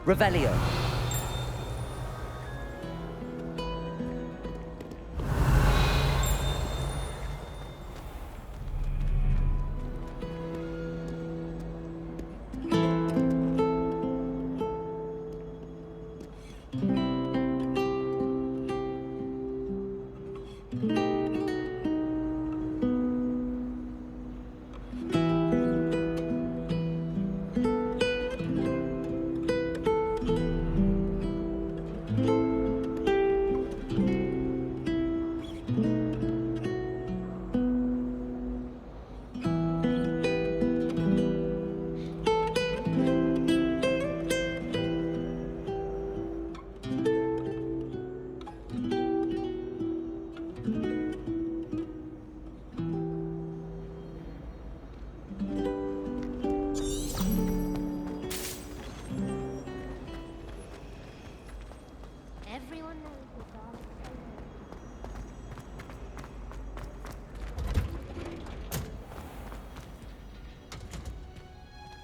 Revelio.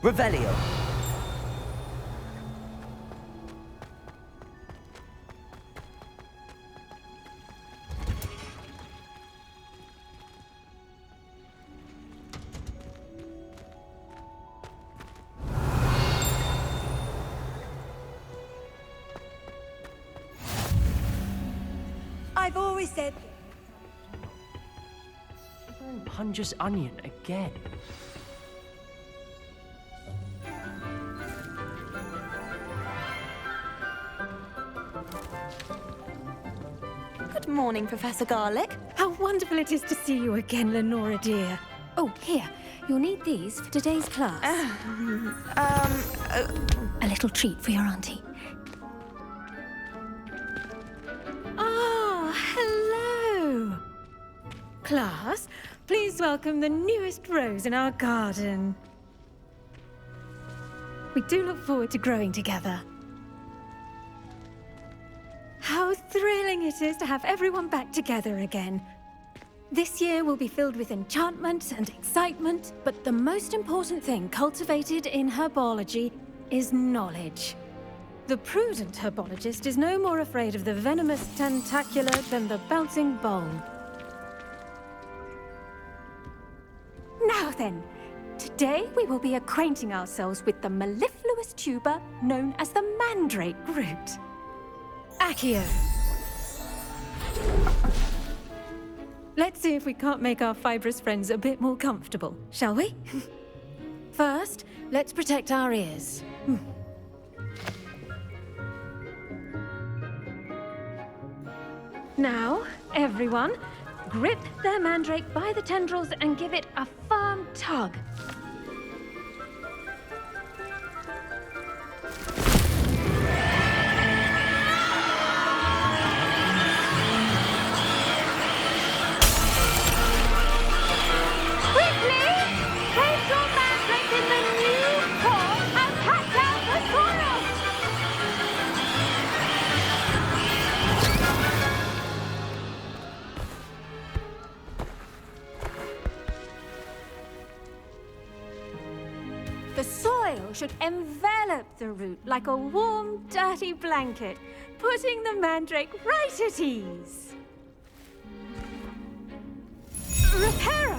Revelio. I've always said... Punja's onion again. Good morning, Professor Garlic. How wonderful it is to see you again, Lenora dear. Oh, here. You'll need these for today's class. A little treat for your auntie. Ah, hello. Class, please welcome the newest rose in our garden. We do look forward to growing together. How thrilling it is to have everyone back together again. This year will be filled with enchantment and excitement, but the most important thing cultivated in herbology is knowledge. The prudent herbologist is no more afraid of the venomous tentacular than the bouncing bone. Now then, today we will be acquainting ourselves with the mellifluous tuber known as the mandrake root. Accio. Let's see if we can't make our fibrous friends a bit more comfortable, shall we? First, let's protect our ears. Now, everyone, grip their mandrake by the tendrils and give it a firm tug. The soil should envelop the root like a warm, dirty blanket, putting the mandrake right at ease. Reparo!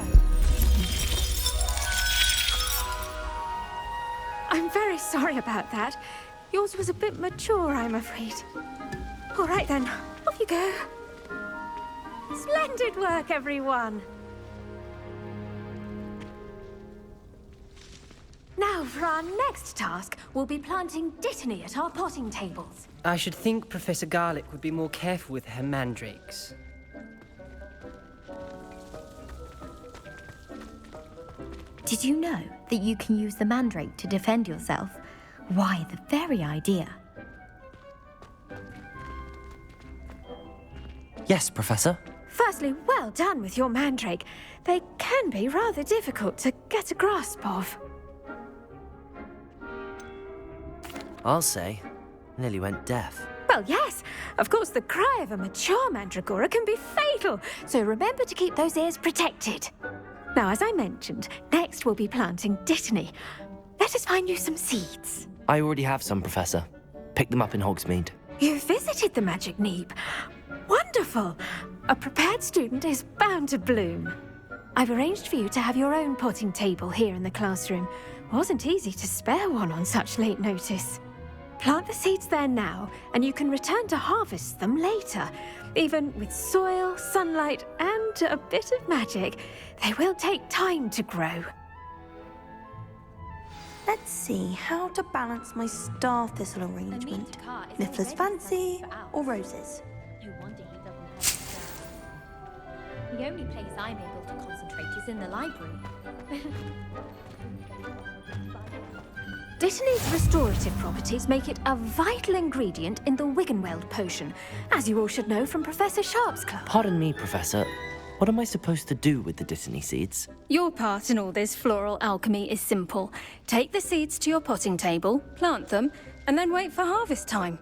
I'm very sorry about that. Yours was a bit mature, I'm afraid. All right then, off you go. Splendid work, everyone. Now, for our next task, we'll be planting dittany at our potting tables. I should think Professor Garlic would be more careful with her mandrakes. Did you know that you can use the mandrake to defend yourself? Why, the very idea. Yes, Professor. Firstly, well done with your mandrake. They can be rather difficult to get a grasp of. I'll say. Nearly went deaf. Well, yes. Of course, the cry of a mature mandragora can be fatal, so remember to keep those ears protected. Now, as I mentioned, next we'll be planting dittany. Let us find you some seeds. I already have some, Professor. picked them up in Hogsmeade. You visited the Magic Neep. Wonderful! A prepared student is bound to bloom. I've arranged for you to have your own potting table here in the classroom. Wasn't easy to spare one on such late notice. Plant the seeds there now, and you can return to harvest them later. Even with soil, sunlight, and a bit of magic, they will take time to grow. Let's see how to balance my star thistle arrangement. Niffler's fancy or roses? No wonder he doesn't have The only place I'm able to concentrate is in the library. Dittany's restorative properties make it a vital ingredient in the Wiggenweld potion, as you all should know from Professor Sharp's class. Pardon me, Professor. What am I supposed to do with the Dittany seeds? Your part in all this floral alchemy is simple. Take the seeds to your potting table, plant them, and then wait for harvest time.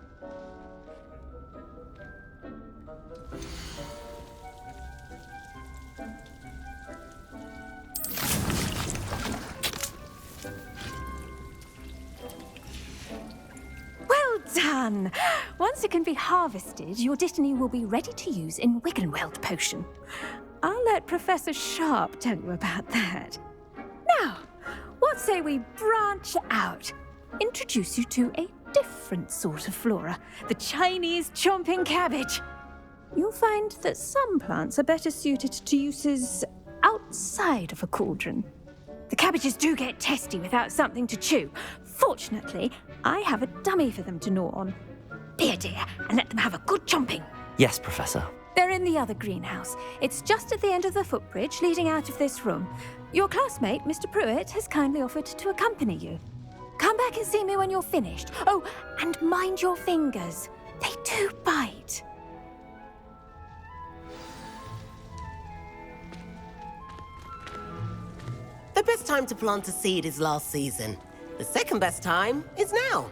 Well done! Once it can be harvested, your Dittany will be ready to use in Wiggenweld potion. I'll let Professor Sharp tell you about that. Now, what say we branch out? Introduce you to a different sort of flora, the Chinese chomping cabbage. You'll find that some plants are better suited to uses outside of a cauldron. The cabbages do get testy without something to chew. Fortunately, I have a dummy for them to gnaw on. Be a dear and let them have a good chomping. Yes, Professor. They're in the other greenhouse. It's just at the end of the footbridge leading out of this room. Your classmate, Mr. Pruitt, has kindly offered to accompany you. Come back and see me when you're finished. Oh, and mind your fingers. They do bite. The best time to plant a seed is last season. The second best time is now.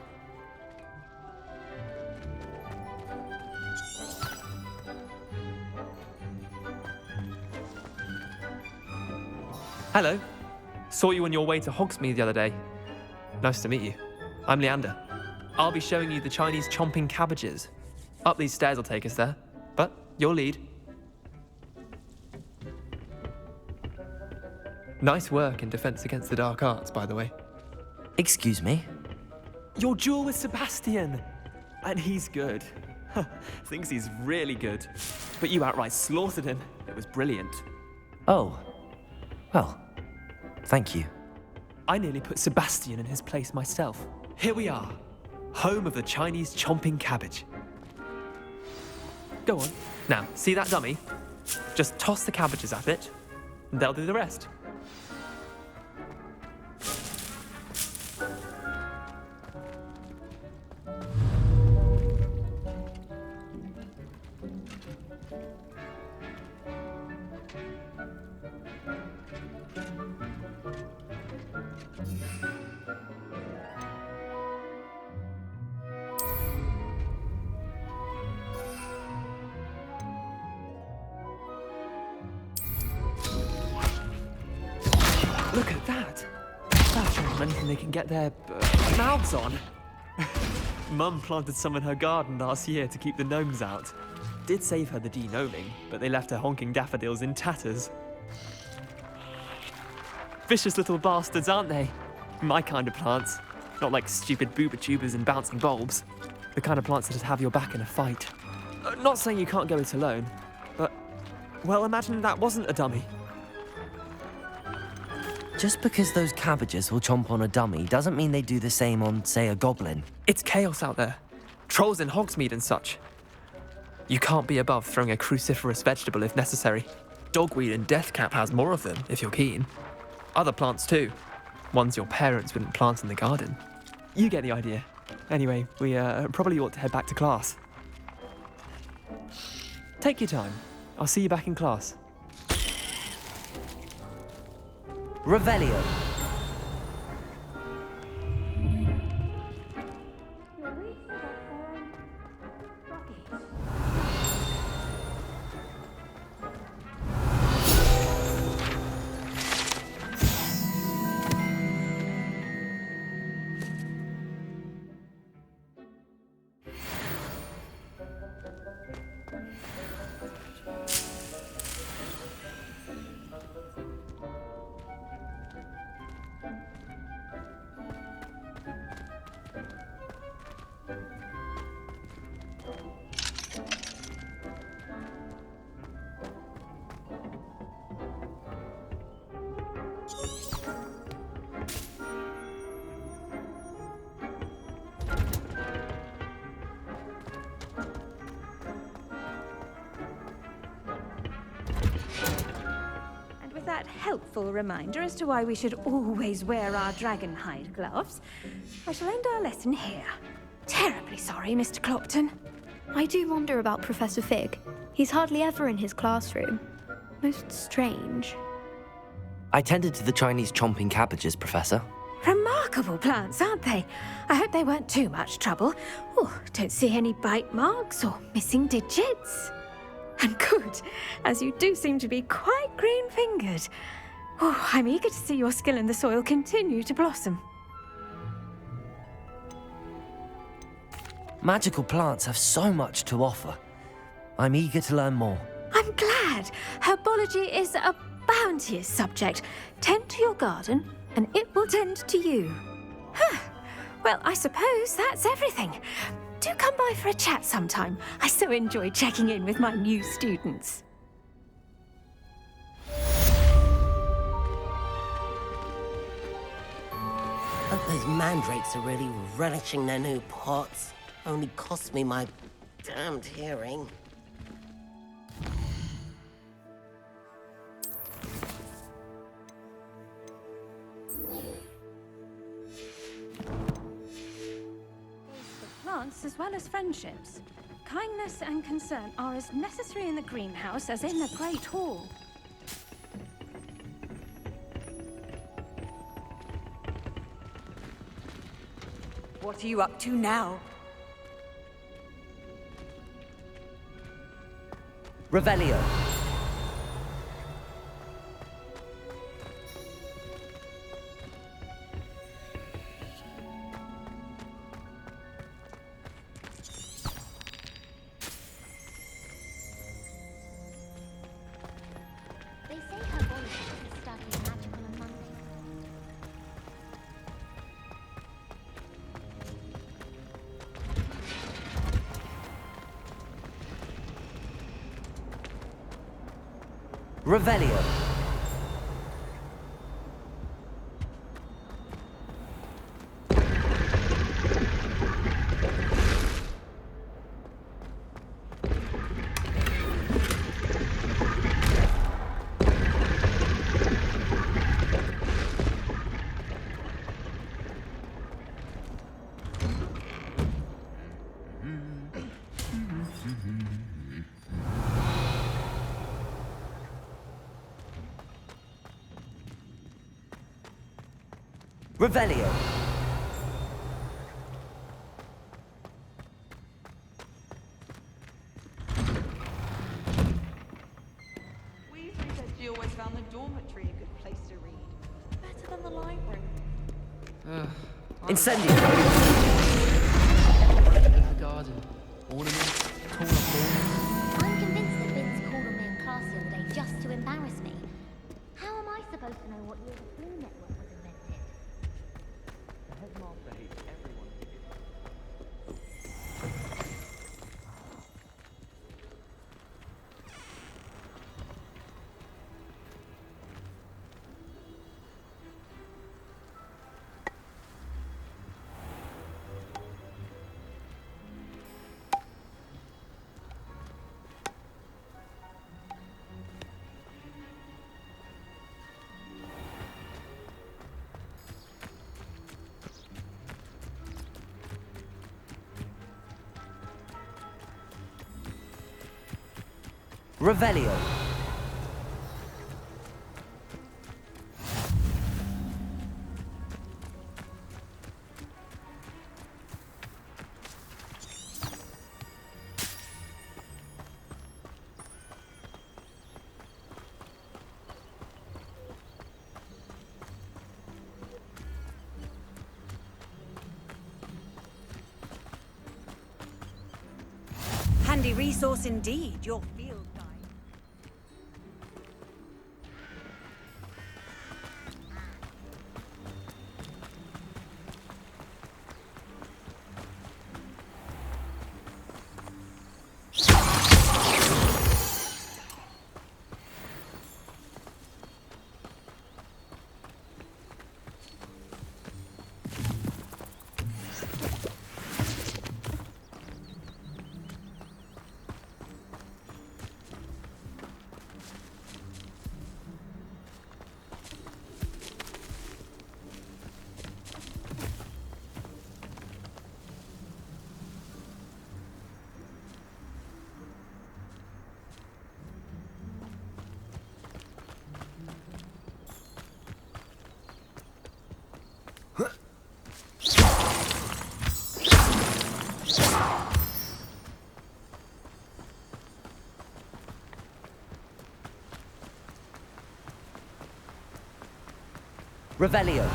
Hello. Saw you on your way to Hogsmeade the other day. Nice to meet you. I'm Leander. I'll be showing you the Chinese chomping cabbages. Up these stairs will take us there, but your lead. Nice work in Defense Against the Dark Arts, by the way. Excuse me? Your duel with Sebastian! And he's good. Thinks he's really good. But you outright slaughtered him. It was brilliant. Oh. Well, thank you. I nearly put Sebastian in his place myself. Here we are, home of the Chinese chomping cabbage. Go on. Now, see that dummy? Just toss the cabbages at it, and they'll do the rest. Look at that! That's not anything they can get their mouths on. Mum planted some in her garden last year to keep the gnomes out. Did save her the de-gnoming, but they left her honking daffodils in tatters. Vicious little bastards, aren't they? My kind of plants. Not like stupid booba tubers and bouncing bulbs. The kind of plants that have your back in a fight. Not saying you can't go it alone, but, well, imagine that wasn't a dummy. Just because those cabbages will chomp on a dummy doesn't mean they do the same on, say, a goblin. It's chaos out there. Trolls in Hogsmeade and such. You can't be above throwing a cruciferous vegetable if necessary. Dogweed and deathcap has more of them, if you're keen. Other plants too. Ones your parents wouldn't plant in the garden. You get the idea. Anyway, we probably ought to head back to class. Take your time. I'll see you back in class. Revelio. helpful reminder as to why we should always wear our dragonhide gloves, I shall end our lesson here. Terribly sorry, Mr. Clopton. I do wonder about Professor Fig. He's hardly ever in his classroom. Most strange. I tended to the Chinese chomping cabbages, Professor. Remarkable plants, aren't they? I hope they weren't too much trouble. Oh, don't see any bite marks or missing digits. And good, as you do seem to be quite green-fingered. Oh, I'm eager to see your skill in the soil continue to blossom. Magical plants have so much to offer. I'm eager to learn more. I'm glad. Herbology is a bounteous subject. Tend to your garden, and it will tend to you. Huh. Well, I suppose that's everything. Do come by for a chat sometime. I so enjoy checking in with my new students. Hope those mandrakes are really relishing their new pots. Only cost me my damned hearing. Plants as well as friendships. Kindness and concern are as necessary in the greenhouse as in the Great Hall. What are you up to now? Revelio. They say Herbology is studying magical and mundane. Revelio. Revelio. Weasley said she always found the dormitory a good place to read. Better than the library. Incendio. The garden. Ornaments. Tall up I'm convinced that Vince called on me in class the other day just to embarrass me. How am I supposed to know what year the Blue Network was invented? The headmaster hates everyone. Revelio. Handy resource indeed, your field guide. Revelio.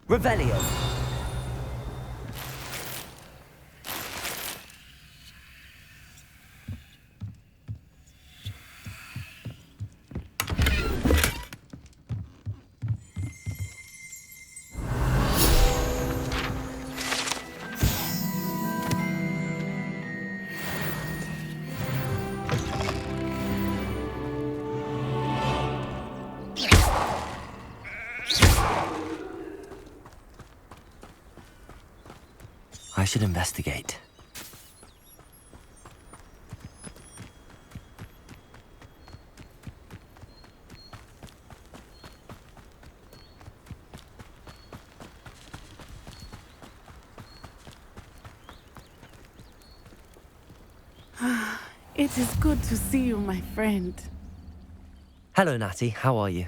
Revelio. I should investigate. It is good to see you, my friend. Hello, Natty. How are you?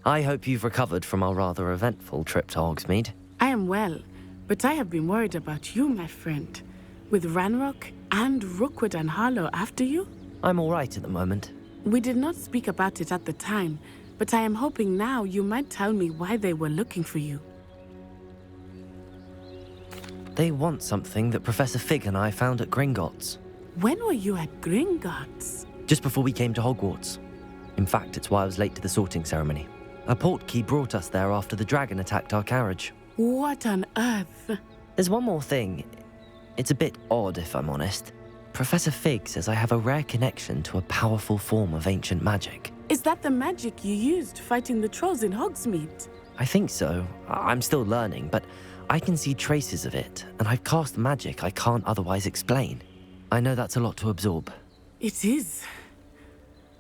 I hope you've recovered from our rather eventful trip to Hogsmeade. I am well, but I have been worried about you, my friend. With Ranrock and Rookwood and Harlow after you? I'm all right at the moment. We did not speak about it at the time, but I am hoping now you might tell me why they were looking for you. They want something that Professor Fig and I found at Gringotts. When were you at Gringotts? Just before we came to Hogwarts. In fact, it's why I was late to the sorting ceremony. A portkey brought us there after the dragon attacked our carriage. What on earth? There's one more thing. It's a bit odd, if I'm honest. Professor Fig says I have a rare connection to a powerful form of ancient magic. Is that the magic you used fighting the trolls in Hogsmeade? I think so. I'm still learning, but I can see traces of it, and I've cast magic I can't otherwise explain. I know that's a lot to absorb. It is.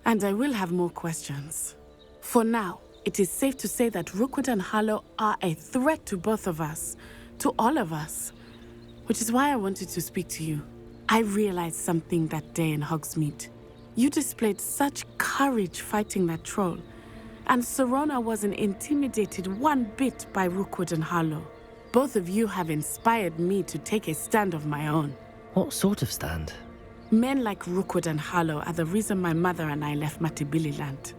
And I will have more questions. For now, it is safe to say that Rookwood and Harlow are a threat to both of us, to all of us. Which is why I wanted to speak to you. I realized something that day in Hogsmeade. You displayed such courage fighting that troll, and Serona wasn't intimidated one bit by Rookwood and Harlow. Both of you have inspired me to take a stand of my own. What sort of stand? Men like Rookwood and Harlow are the reason my mother and I left Matabeleland.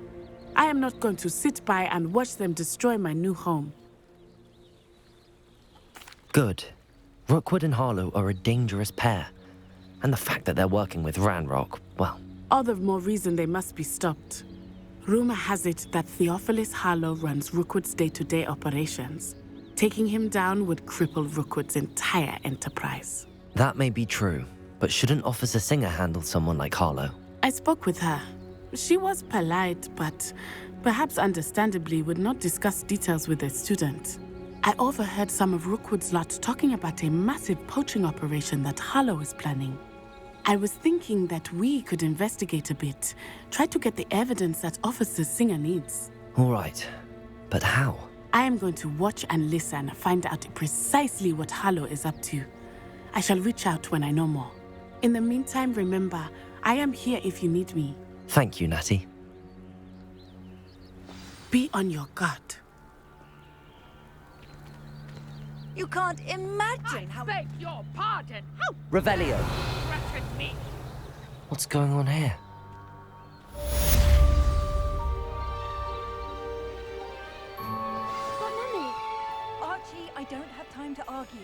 I am not going to sit by and watch them destroy my new home. Good. Rookwood and Harlow are a dangerous pair. And the fact that they're working with Ranrock, well... All the more reason they must be stopped. Rumor has it that Theophilus Harlow runs Rookwood's day-to-day operations. Taking him down would cripple Rookwood's entire enterprise. That may be true, but shouldn't Officer Singer handle someone like Harlow? I spoke with her. She was polite, but perhaps understandably would not discuss details with a student. I overheard some of Rookwood's lot talking about a massive poaching operation that Harlow is planning. I was thinking that we could investigate a bit, try to get the evidence that Officer Singer needs. All right, but how? I am going to watch and listen, find out precisely what Harlow is up to. I shall reach out when I know more. In the meantime, remember, I am here if you need me. Thank you, Natty. Be on your guard. You can't imagine how... I beg your pardon! How Revelio! threaten me! What's going on here? But Mummy! Archie, I don't have time to argue.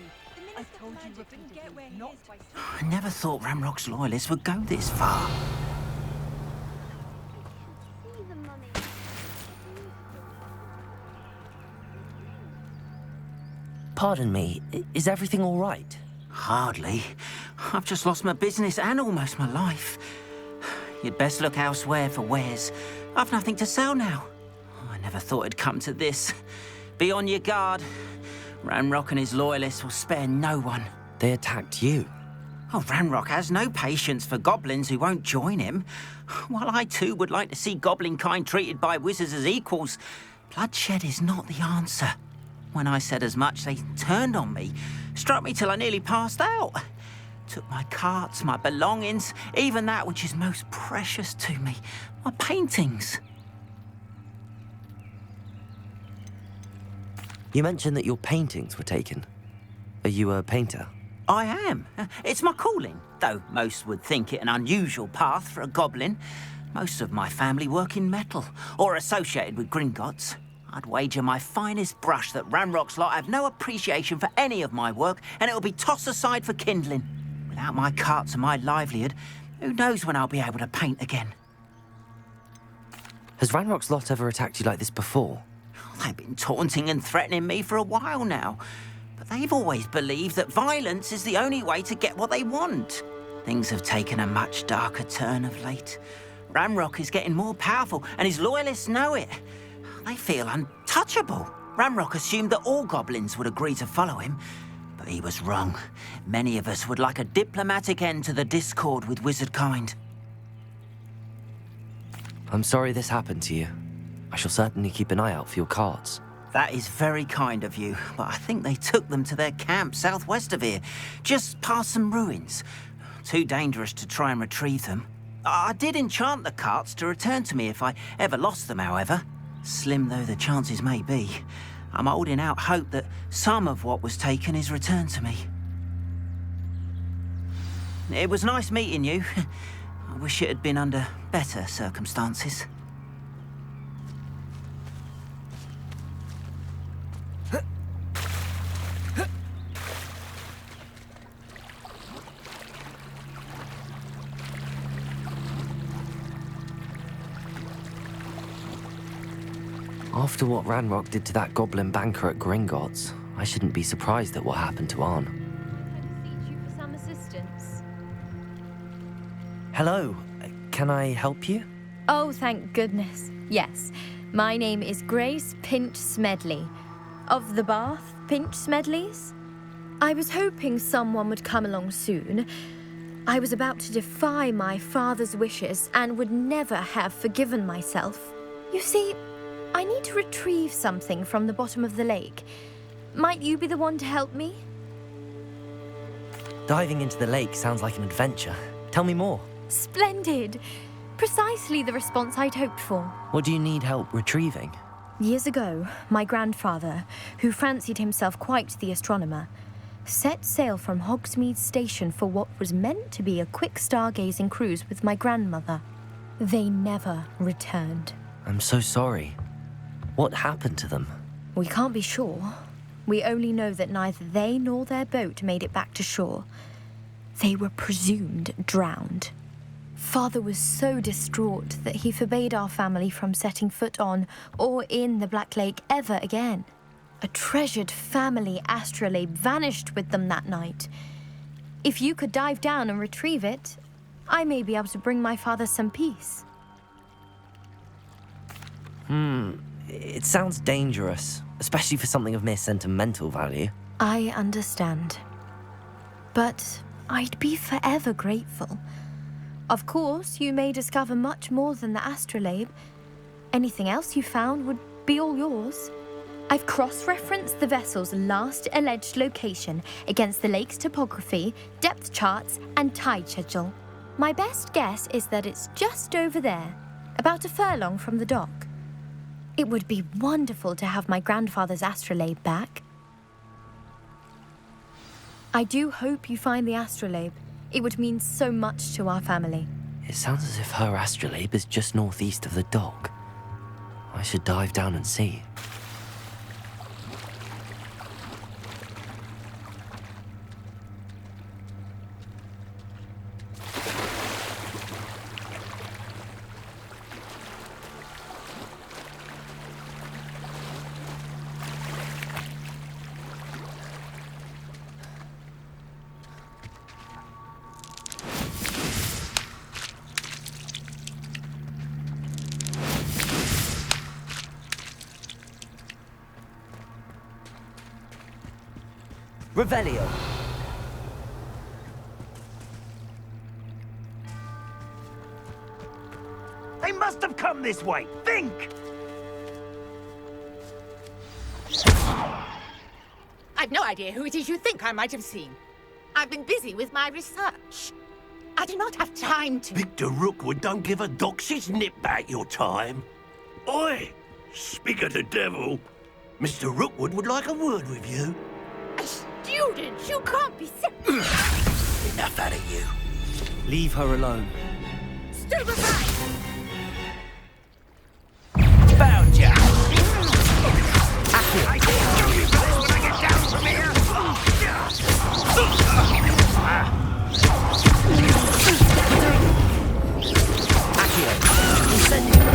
I told you repeatedly not... I never thought Ranrock's loyalists would go this far. Pardon me, is everything all right? Hardly. I've just lost my business and almost my life. You'd best look elsewhere for wares. I've nothing to sell now. I never thought it'd come to this. Be on your guard. Ranrock and his loyalists will spare no one. They attacked you? Oh, Ranrock has no patience for goblins who won't join him. While I too would like to see goblin kind treated by wizards as equals, bloodshed is not the answer. When I said as much, they turned on me, struck me till I nearly passed out. Took my carts, my belongings, even that which is most precious to me, my paintings. You mentioned that your paintings were taken. Are you a painter? I am. It's my calling, though most would think it an unusual path for a goblin. Most of my family work in metal, or associated with Gringotts. I'd wager my finest brush that Ranrock's lot have no appreciation for any of my work, and it'll be tossed aside for kindling. Without my carts and my livelihood, who knows when I'll be able to paint again? Has Ranrock's lot ever attacked you like this before? They've been taunting and threatening me for a while now. But they've always believed that violence is the only way to get what they want. Things have taken a much darker turn of late. Ranrock is getting more powerful, and his loyalists know it. They feel untouchable. Ranrock assumed that all goblins would agree to follow him, but he was wrong. Many of us would like a diplomatic end to the discord with wizard kind. I'm sorry this happened to you. I shall certainly keep an eye out for your cards. That is very kind of you, but I think they took them to their camp southwest of here, just past some ruins. Too dangerous to try and retrieve them. I did enchant the carts to return to me if I ever lost them, however. Slim though the chances may be, I'm holding out hope that some of what was taken is returned to me. It was nice meeting you. I wish it had been under better circumstances. After what Ranrock did to that goblin banker at Gringotts, I shouldn't be surprised at what happened to Arn. Beseech you for some assistance. Hello, can I help you? Oh, thank goodness. Yes, my name is Grace Pinch Smedley, of the Bath Pinch Smedleys. I was hoping someone would come along soon. I was about to defy my father's wishes and would never have forgiven myself. You see, I need to retrieve something from the bottom of the lake. Might you be the one to help me? Diving into the lake sounds like an adventure. Tell me more. Splendid! Precisely the response I'd hoped for. What do you need help retrieving? Years ago, my grandfather, who fancied himself quite the astronomer, set sail from Hogsmeade Station for what was meant to be a quick stargazing cruise with my grandmother. They never returned. I'm so sorry. What happened to them? We can't be sure. We only know that neither they nor their boat made it back to shore. They were presumed drowned. Father was so distraught that he forbade our family from setting foot on or in the Black Lake ever again. A treasured family astrolabe vanished with them that night. If you could dive down and retrieve it, I may be able to bring my father some peace. It sounds dangerous, especially for something of mere sentimental value. I understand. But I'd be forever grateful. Of course, you may discover much more than the astrolabe. Anything else you found would be all yours. I've cross-referenced the vessel's last alleged location against the lake's topography, depth charts, and tide schedule. My best guess is that it's just over there, about a furlong from the dock. It would be wonderful to have my grandfather's astrolabe back. I do hope you find the astrolabe. It would mean so much to our family. It sounds as if her astrolabe is just northeast of the dock. I should dive down and see. Revelio. They must have come this way. Think! I've no idea who it is you think I might have seen. I've been busy with my research. I do not have time to... Victor Rookwood don't give a doxy's nip back your time. Oi! Speak of the devil. Mr. Rookwood would like a word with you. A student? You can't be Enough out of you. Leave her alone. Stupefy! Found ya! Accio. I can't show you for this when I get down from here! Accio. Incendio.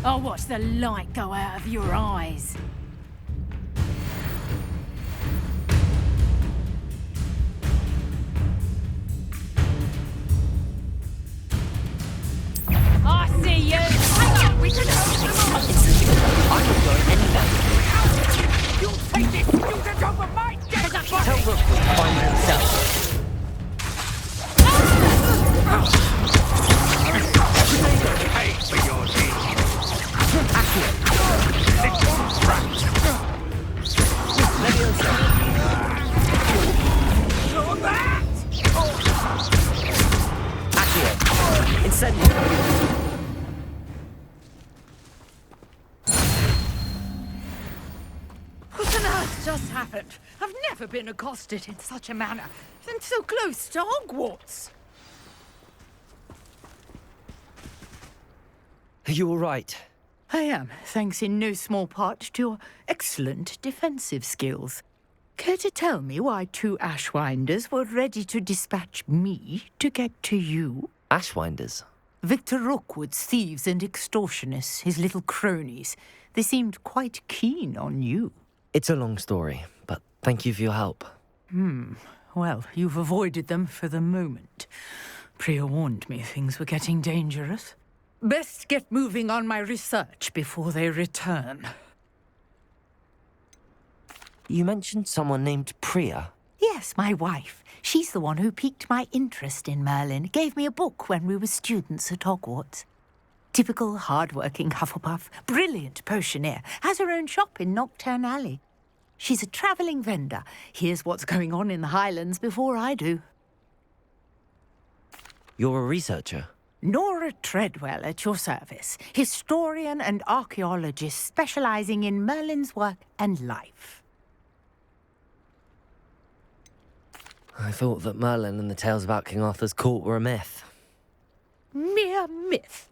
I'll watch the light go out of your eyes. I see you! Hang on, we can help them all! I'm not going anywhere. You'll take this student over my dead body! Tell Rookwood to find himself. Pay for your deed. Accio. Little rat. Leviosa. You're that! Accio. Incendio. What on earth just happened? I've never been accosted in such a manner, and so close to Hogwarts. Are you all right? I am, thanks in no small part to your excellent defensive skills. Care to tell me why 2 Ashwinders were ready to dispatch me to get to you? Ashwinders? Victor Rookwood's thieves and extortionists, his little cronies. They seemed quite keen on you. It's a long story, but thank you for your help. Well, you've avoided them for the moment. Priya warned me things were getting dangerous. Best get moving on my research before they return. You mentioned someone named Priya. Yes, my wife. She's the one who piqued my interest in Merlin. Gave me a book when we were students at Hogwarts. Typical hard-working Hufflepuff, brilliant potioneer, has her own shop in Nocturne Alley. She's a travelling vendor. Hears what's going on in the Highlands before I do. You're a researcher? Nora Treadwell at your service, historian and archaeologist specialising in Merlin's work and life. I thought that Merlin and the tales about King Arthur's court were a myth. Mere myth.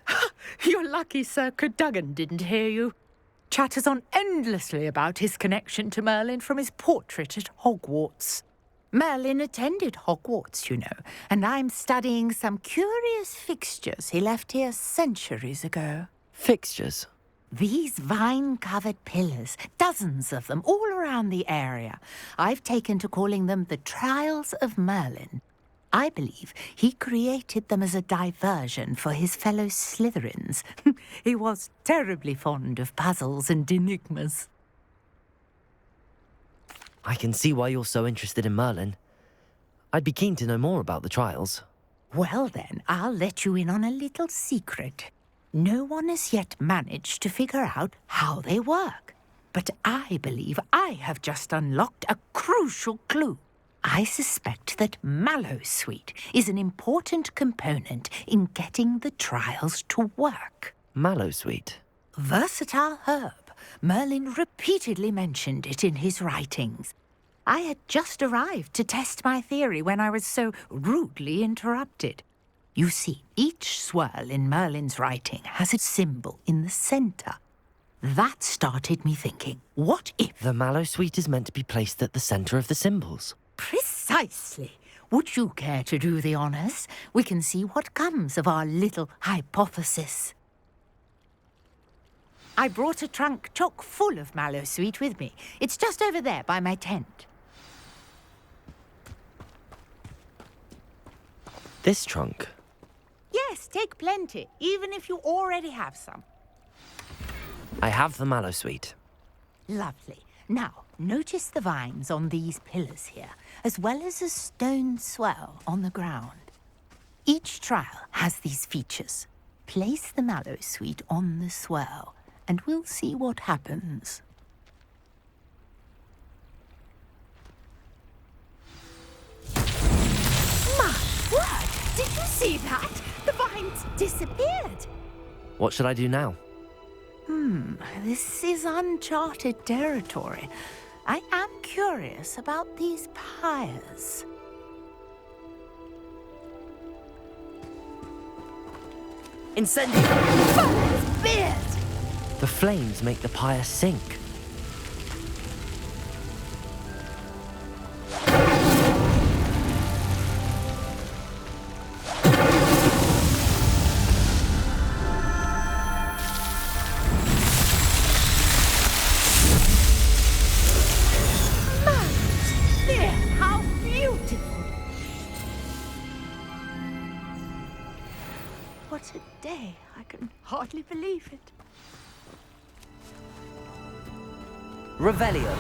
You're lucky Sir Cadogan didn't hear you. Chatters on endlessly about his connection to Merlin from his portrait at Hogwarts. Merlin attended Hogwarts, you know, and I'm studying some curious fixtures he left here centuries ago. Fixtures? These vine-covered pillars, dozens of them, all around the area. I've taken to calling them the Trials of Merlin. I believe he created them as a diversion for his fellow Slytherins. He was terribly fond of puzzles and enigmas. I can see why you're so interested in Merlin. I'd be keen to know more about the trials. Well then, I'll let you in on a little secret. No one has yet managed to figure out how they work. But I believe I have just unlocked a crucial clue. I suspect that Mallowsweet is an important component in getting the trials to work. Mallowsweet? Versatile herb. Merlin repeatedly mentioned it in his writings. I had just arrived to test my theory when I was so rudely interrupted. You see, each swirl in Merlin's writing has a symbol in the centre. That started me thinking, what if... The Mallowsweet is meant to be placed at the centre of the symbols. Precisely. Would you care to do the honours? We can see what comes of our little hypothesis. I brought a trunk chock full of Mallowsweet with me. It's just over there by my tent. This trunk? Yes, take plenty, even if you already have some. I have the mallow sweet. Lovely. Now, notice the vines on these pillars here, as well as a stone swell on the ground. Each trial has these features. Place the mallow sweet on the swell, and we'll see what happens. My word! Did you see that? The vines disappeared. What should I do now? This is uncharted territory. I am curious about these pyres. Incendio! Fire's beard! The flames make the pyre sink. How beautiful! What a day. I can hardly believe it. Revelio.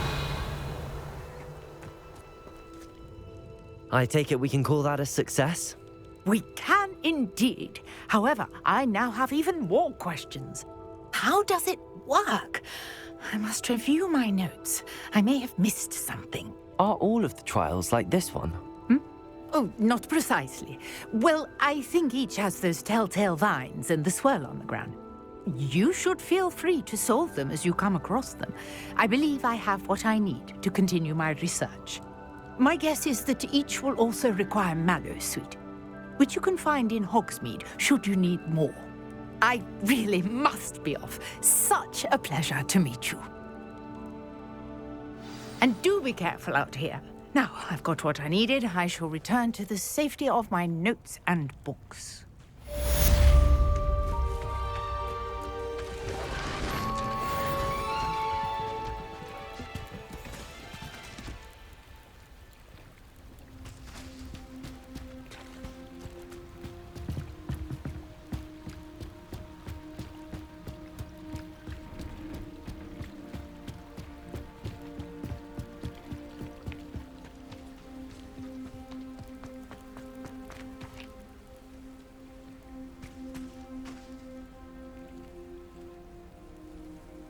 I take it we can call that a success? We can indeed. However, I now have even more questions. How does it work? I must review my notes. I may have missed something. Are all of the trials like this one? Oh, not precisely. Well, I think each has those telltale vines and the swirl on the ground. You should feel free to solve them as you come across them. I believe I have what I need to continue my research. My guess is that each will also require mallow sweet, which you can find in Hogsmeade should you need more. I really must be off. Such a pleasure to meet you. And do be careful out here. Now, I've got what I needed. I shall return to the safety of my notes and books.